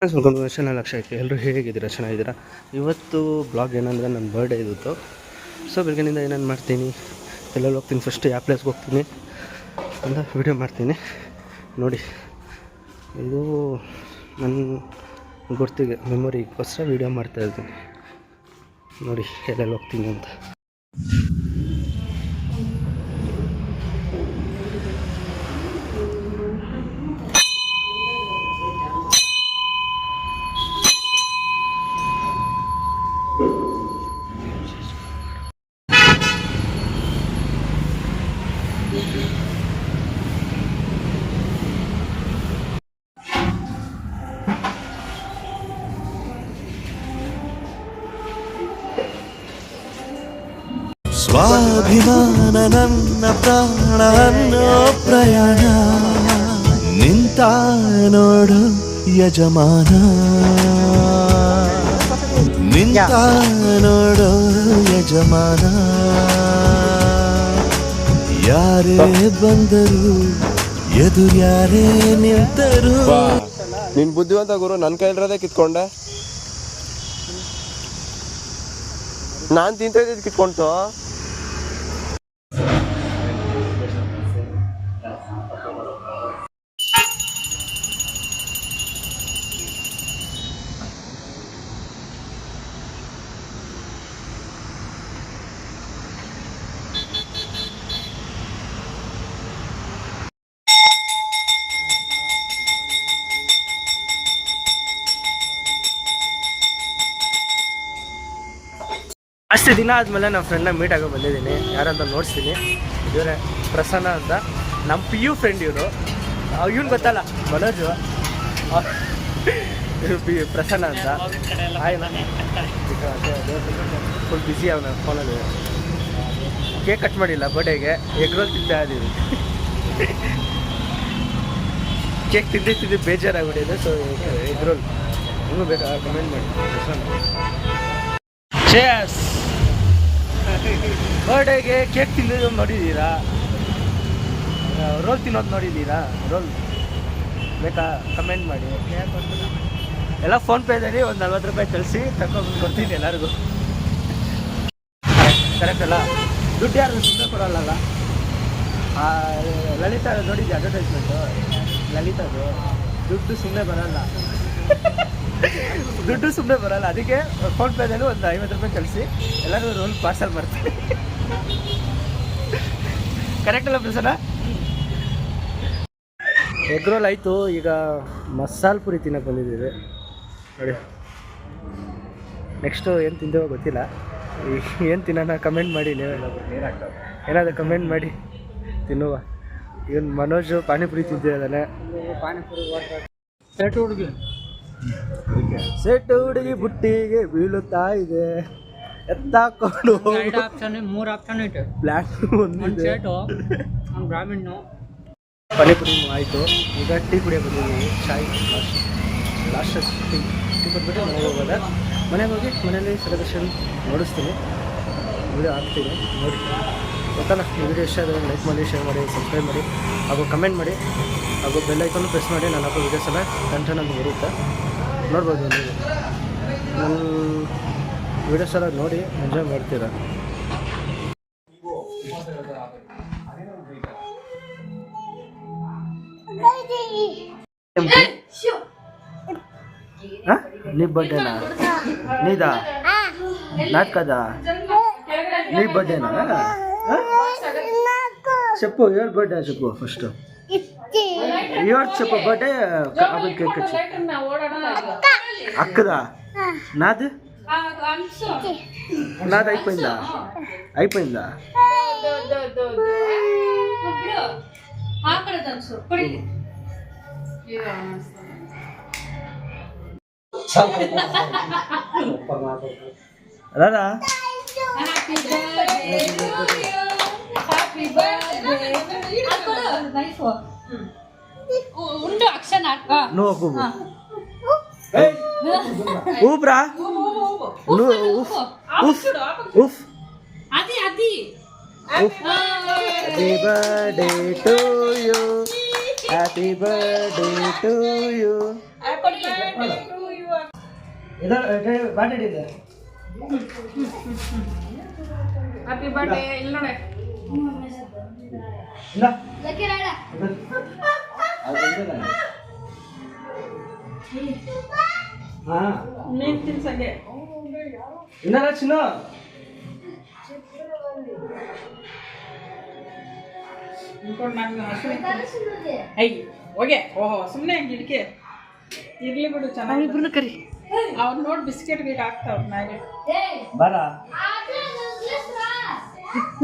Welcome to channel ಅಕ್ಷಯಕ್ಕೆ. ಎಲ್ಲರೂ ಹೇಗಿದ್ದೀರಾ? ಚೆನ್ನಾಗಿದ್ದೀರಾ? ಇವತ್ತು ಬ್ಲಾಗ್ ಏನಂದರೆ ನನ್ನ ಬರ್ಡೇ ಇದ್ದು. ಸೊ ಬೆಳಗ್ಗಿನಿಂದ ಏನೇನು ಮಾಡ್ತೀನಿ, ಎಲ್ಲೆಲ್ಲಿ ಹೋಗ್ತೀನಿ, ಫಸ್ಟ್ ಯಾವ ಪ್ಲೇಸ್ಗೆ ಹೋಗ್ತೀನಿ ಅಂತ ವೀಡಿಯೋ ಮಾಡ್ತೀನಿ ನೋಡಿ. ಇದು ನನ್ನ ಗುರ್ತಿಗೆ ಮೆಮೊರಿಗೋಸ್ಕರ ವೀಡಿಯೋ ಮಾಡ್ತಾಯಿದ್ದೀನಿ ನೋಡಿ ಎಲ್ಲೆಲ್ಲಿ ಹೋಗ್ತೀನಿ ಅಂತ. ಸ್ವಾಭಿಮಾನ ನನ್ನ ಪ್ರಾಣ ಅನ್ನೋ ಪ್ರಯಾಣ ನಿಂತ ನೋಡು ಯಜಮಾನ, ನಿಂತ ನೋಡು ಯಜಮಾನ. ಯಾರೇ ಬಂದರು ಎದುರು ಯಾರೇ ನಿಂತರು. ನಿನ್ ಬುದ್ಧಿವಂತ ಗುರು, ನನ್ನ ಕೈಲಿರೋದೇ ಕಿತ್ಕೊಂಡೆ. ನಾನು ತಿಂತಿದ್ದು ಕಿತ್ಕೊಂತು. ಅಷ್ಟು ದಿನ ಆದಮೇಲೆ ನಮ್ಮ ಫ್ರೆಂಡ್ನ ಮೀಟ್ ಆಗೋ ಬಂದಿದ್ದೀನಿ. ಯಾರಂತ ನೋಡ್ತೀನಿ, ಇವರೇ ಪ್ರಸನ್ನ ಅಂತ, ನಮ್ಮ ಪಿ ಯು ಫ್ರೆಂಡ್ ಇವರು. ಇವ್ನು ಗೊತ್ತಲ್ಲ, ಮನೋಜು. ಪ್ರಸನ್ನ ಅಂತ. ಫುಲ್ ಬ್ಯುಸಿ ಅವನ ಫೋನಲ್ಲಿ. ಕೇಕ್ ಕಟ್ ಮಾಡಿಲ್ಲ ಬರ್ಡೇಗೆ, ಎಗ್ ರೋಲ್ ತಿಂತಾ ಇದ್ದೀವಿ. ಕೇಕ್ ತಿಂದು ಬೇಜಾರಾಗ್ಬಿಟ್ಟಿದೆ. ಸೊ ಎಗ್ ರೋಲ್ ಇನ್ನೂ ಬೇಕಾ ಕಮೆಂಟ್ ಮಾಡಿ. ಪ್ರಸನ್ನ ಚೇರ್ಸ್. ಬರ್ಡೇಗೆ ಕೇಕ್ ತಿನ್ನೋದು ನೋಡಿದ್ದೀರಾ? ರೋಲ್ ತಿನ್ನೋದು ನೋಡಿದ್ದೀರಾ? ರೋಲ್ ಬೇಕಾ ಕಮೆಂಟ್ ಮಾಡಿ. ಎಲ್ಲ ಫೋನ್ಪೇದಲ್ಲಿ ಒಂದು 40 ರೂಪಾಯಿ ಕಳಿಸಿ ತಗೊಂಡು ಕೊಡ್ತೀನಿ ಎಲ್ಲರಿಗೂ. ಕರೆಕ್ಟ್ ಅಲ್ಲ? ದುಡ್ಡು ಯಾರು ಸುಮ್ಮನೆ ಕೊಡೋಲ್ಲ. ಲಲಿತಾ ನೋಡಿದ್ದೆ ಅಡ್ವರ್ಟೈಸ್ಮೆಂಟು, ಲಲಿತಾದು. ದುಡ್ಡು ಸುಮ್ಮನೆ ಬರೋಲ್ಲ, ದುಡ್ಡು ಸುಮ್ಮನೆ ಬರೋಲ್ಲ. ಅದಕ್ಕೆ ಫೋನ್ಪೇದಲ್ಲಿ ಒಂದು 50 ರೂಪಾಯಿ ಕಳಿಸಿ ಎಲ್ಲರೂ ರೋಲ್ ಪಾರ್ಸಲ್ ಮಾಡ್ತೀನಿ. ಕರೆಕ್ಟ್ ಅಲ್ಲ ಪ್ರಸನ್ನ? ಎಗ್ ರೋಲ್ ಆಯಿತು. ಈಗ ಮಸಾಲೆ ಪುರಿ ತಿನ್ನೋಕೆ ಬಂದಿದ್ದೀವಿ ನೋಡಿ. ನೆಕ್ಸ್ಟು ಏನು ತಿಂದೇವೋ ಗೊತ್ತಿಲ್ಲ. ಏನು ತಿನ್ನೋಣ ಕಮೆಂಟ್ ಮಾಡಿ. ನೀವೆಲ್ಲ ಏನಾದರೂ ಕಮೆಂಟ್ ಮಾಡಿ ತಿನ್ನುವ. ಇವನು ಮನೋಜು ಪಾನಿಪುರಿ ತಿಂತಿದ್ದಾನೆ. ಪಾನಿಪುರಿ ಸೆಟ್ಟು ಹುಡುಗಿ ಬುಟ್ಟಿಗೆ ಬೀಳುತ್ತಾ ಇದೆ. ಎತ್ತಾಕೊಂಡು 3 ಆಪ್ಷನ್ ಇಟ್ಟು ಪ್ಲಾನ್ ಒಂದಿದೆ. ಬ್ರಾಹ್ಮಣ ಪಾನಿಪುರಿ ಆಯಿತು. ಈಗ ಟೀ ಕುಡಿಯೋಕೆ ಬಂದಿದ್ದೀವಿ. ಚಾಯ್ ಲಾಸ್ಟ್ ಟೀ ಕೊಟ್ಬಿಟ್ಟು ಮನೆಗೆ ಹೋಗೋದ. ಮನೆಗೆ ಹೋಗಿ ಮನೇಲಿ ಸೆಲೆಬ್ರೇಷನ್ ನೋಡಿಸ್ತೀನಿ, ವಿಡಿಯೋ ಹಾಕ್ತೀನಿ ನೋಡಿ. ಗೊತ್ತಲ್ಲ, ಈ ವಿಡಿಯೋ ಇಷ್ಟ ಆದರೆ ಲೈಕ್ ಮಾಡಿ, ಶೇರ್ ಮಾಡಿ, ಸಬ್ಸ್ಕ್ರೈಬ್ ಮಾಡಿ, ಹಾಗೂ ಕಮೆಂಟ್ ಮಾಡಿ, ಹಾಗೂ ಬೆಲ್ ಐಕಾನ್ ಪ್ರೆಸ್ ಮಾಡಿ. ನಾನು ಹಾಕೋ ವೀಡಿಯೋಸ್ ಎಲ್ಲ ಕಂಟೆಂಟ್ ಅಂತ ಬರುತ್ತೆ, ನೋಡ್ಬೋದು. ನೀವು ನನ್ನ ವೀಡಿಯೋಸ್ ಎಲ್ಲ ನೋಡಿ ಎಂಜಾಯ್ ಮಾಡ್ತೀರಾ. నీ బర్త్డేనా? నీదా? నాది కదా? నీ బర్త్డేనా? చెప్పు, ఎవరి బర్త్డే చెప్పు ఫస్ట్. ఎవరు చెప్పు బర్త్డే? అబ్బాయి కేక్ వచ్చి అక్కదా? నాది? నాది అయిపోయిందా? అయిపోయిందా? రారా ఉండు అక్షణ నువ్వు ఊబ్రా నువ్వు ఉఫ్ ఉఫ్ అది అది happy birthday to you, happy birthday to you. ಬಾಟೆ ಇದೆ. ಹ್ಯಾಪಿ ಬರ್ಡೇ ಇಲ್ಲಿ ನೋಡಿ. ಇಲ್ಲ ಹಾ ನೀನ್ ತಿನ್ಸಂಗೆ ಇಲ್ಲ ಚಿನ್ನ ಅನ್ಕೊಂಡು ನಾನು ಹಸುವೆ ಐ ಹೋಗೆ. ಓಹೋ ಸುಮ್ಮನೆ ಗಿಡಕೆ ಇರ್ಲಿ ಬಿಡು, ಚೆನ್ನಾಗಿ ಕರಿ. ಅವ್ರು ನೋಡಿ ಬಿಸ್ಕೆಟ್ ಗಿಡ ಹಾಕ್ತಾವ್ ಮ್ಯಾಗೆ. ಬಾರ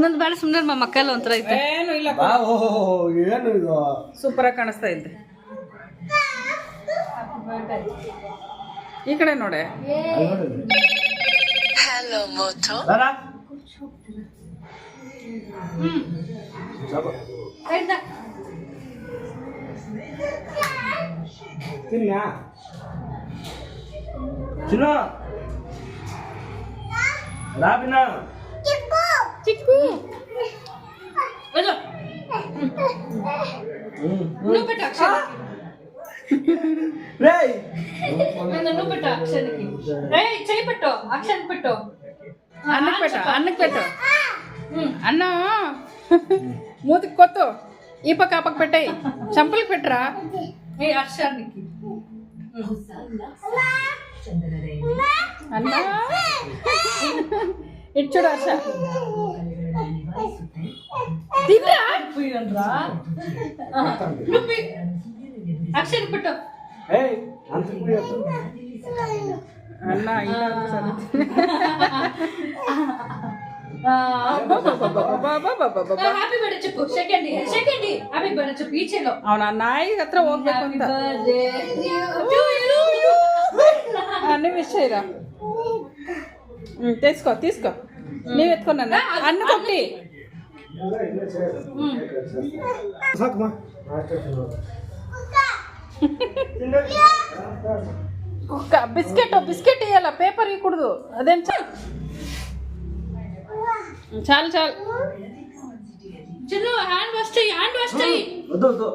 ನಂದು ಬೇಡ ಸುಮ್ಮನೆ ನಮ್ಮ ಮಕ್ಕಳು ಒಂಥರ ಐತೆ. ಏನು ಇಲ್ಲ, ಬಾ. ಓಹೋ ಏನು ಇದು ಸೂಪರ್ ಆಗಿ ಕಾಣಿಸ್ತಾ ಇದ್ದೆ. ಈ ಕಡೆ ನೋಡೆ. ಬಾರ ತಿನ್ನ ಚಿನ್ನ ರಾಬಿನ ಚಿಕ್ಕು నువ్వు పెట్టు అక్షర రేయ్ నువ్వు పెట్టు అక్షరకి. ఏయ్ చేయి పెట్టు అక్షర్ పెట్టు. అన్నకు పెట్టు, అన్నకు పెట్టు. అన్న మూతికి కొత్తు ఈ పక్క ఆ పక్క పెట్టాయి. చంపలకి పెట్టరా. ఏ అక్షరానికి అన్న ఇటు చూడు హర్ష. తింటా అక్షర్ పెట్టు. ఏయ్ అంత కుడియొద్దు. అన్న ఇలా సరే. హ్యాపీ బర్త్డే చెప్పు. సెకండ్ హ్యాపీ బర్త్డే చెప్పు. ఈ చెలో ಅವನ ನಾಯಿ ಹತ್ರ ಹೋಗ್ಬೇಕು ಅಂತ అన్ని మిస్ చేయరా. తీసుకో తీసుకో, నీవు ఎత్తుకో నన్ను. అన్ను కొట్టి ಸಾಕಮ್ಮ బిస్కెట్ బిస్కెట్ ఇవ్వాల, పేపర్ ఇవ్వకూడదు. అదేం చాలు చాలు చాలు. చిన్న హ్యాండ్ వాష్ చెయ్యి. వద్దు వద్దు